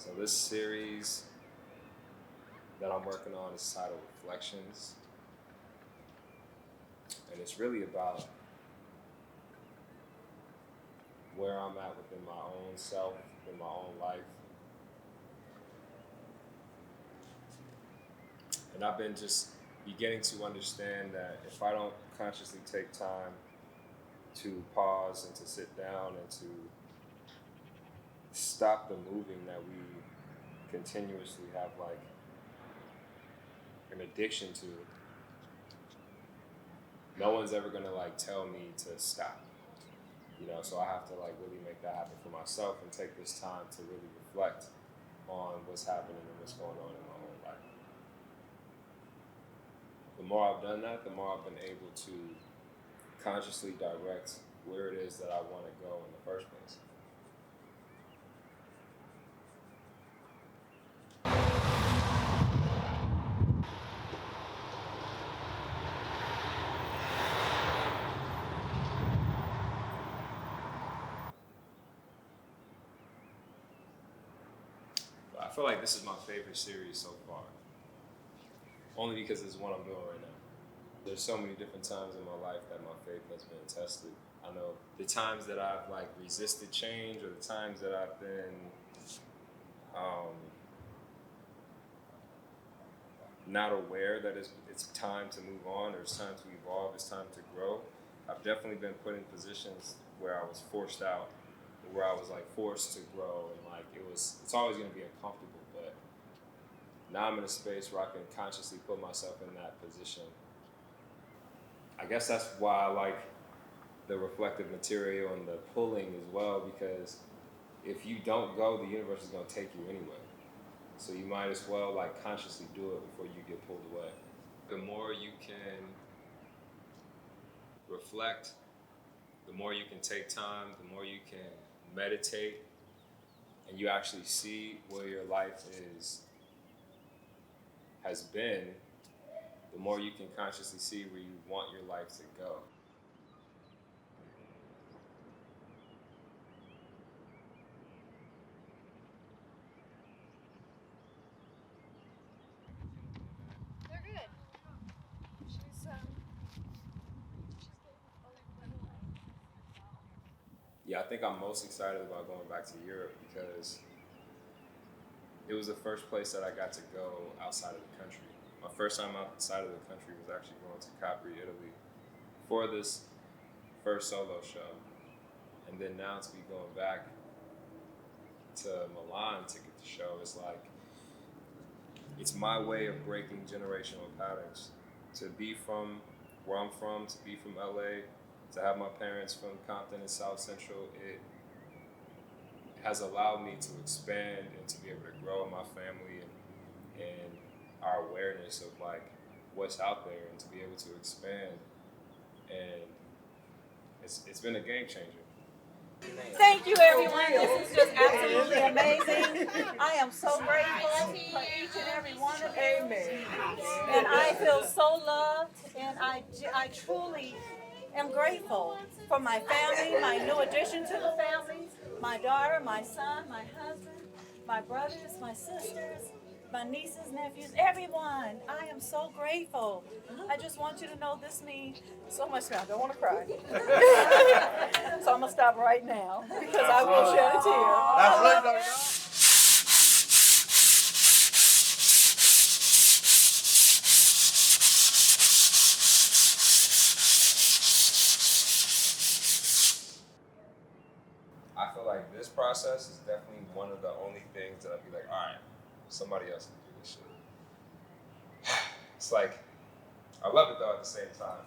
So this series that I'm working on is titled Reflections. And it's really about where I'm at within my own self, in my own life. And I've been just beginning to understand that if I don't consciously take time to pause and to sit down and to stop the moving that we continuously have like an addiction to, no one's ever gonna like tell me to stop. So I have to like really make that happen for myself and take this time to really reflect on what's happening and what's going on in my own life. The more I've done that, the more I've been able to consciously direct where it is that I want to go in the first place. I feel like this is my favorite series so far, only because it's what I'm doing right now. There's so many different times in my life that my faith has been tested. I know the times that I've like resisted change, or the times that I've been not aware that it's time to move on, or it's time to evolve, it's time to grow. I've definitely been put in positions where I was forced out, where I was like forced to grow, and like it's always going to be uncomfortable, but now I'm in a space where I can consciously put myself in that position. I guess that's why I like the reflective material and the pulling as well, because if you don't go, the universe is going to take you anyway. So you might as well like consciously do it before you get pulled away. The more you can reflect, the more you can take time, the more you can meditate, and you actually see where your life has been, the more you can consciously see where you want your life to go. They're good. Yeah, I think I'm most excited about going back to Europe because it was the first place that I got to go outside of the country. My first time outside of the country was actually going to Capri, Italy, for this first solo show. And then now to be going back to Milan to get the show, it's my way of breaking generational patterns. To be from where I'm from, to be from LA, to have my parents from Compton and South Central, it has allowed me to expand and to be able to grow in my family and our awareness of like what's out there, and to be able to expand. And it's been a game changer. Thank you, everyone. This is just absolutely amazing. I am so grateful for each and every one of you. And I feel so loved, and I truly am grateful for my family, my new addition to the family, my daughter, my son, my husband, my brothers, my sisters, my nieces, nephews, everyone. I am so grateful. I just want you to know this means so much to me. I don't want to cry. So I'm going to stop right now because I will shed a tear. That's right, Dr. I feel like this process is definitely one of the only things that I'd be like, all right, somebody else can do this shit. It's like, I love it though at the same time.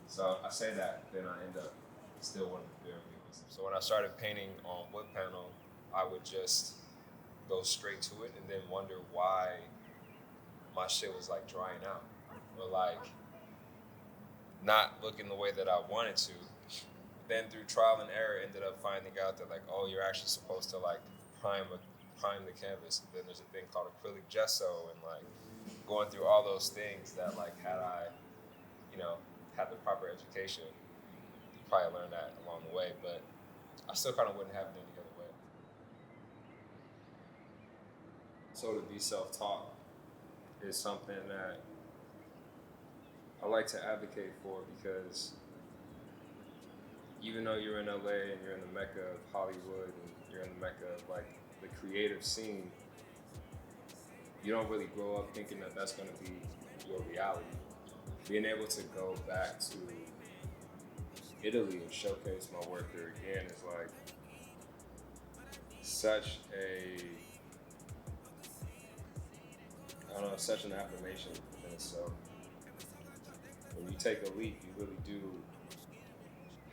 So I say that, then I end up still wanting to do everything myself. So when I started painting on wood panel, I would just go straight to it and then wonder why my shit was like drying out, or like not looking the way that I wanted to. Then through trial and error, ended up finding out that like, oh, you're actually supposed to like prime the canvas. And then there's a thing called acrylic gesso, and like going through all those things that like had I, had the proper education, you probably learned that along the way. But I still kind of wouldn't have it any other way. So to be self-taught is something that I like to advocate for, because even though you're in LA and you're in the mecca of Hollywood and you're in the mecca of like the creative scene, you don't really grow up thinking that that's going to be your reality. Being able to go back to Italy and showcase my work there again is like such such an affirmation within itself. When you take a leap, you really do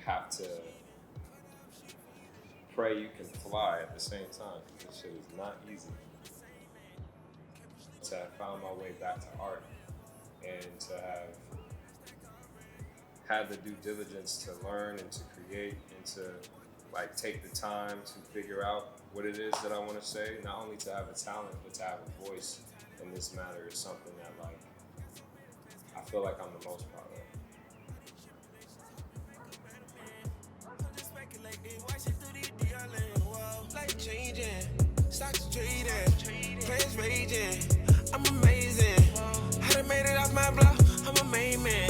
have to pray you can fly at the same time. This shit is not easy. To have found my way back to art and to have had the due diligence to learn and to create and to like take the time to figure out what it is that I want to say, not only to have a talent but to have a voice in this matter is something that like I feel like I'm the most proud of. Life changing, stocks trading, players raging. I'm amazing. Had I made it off my block, I'm a main man.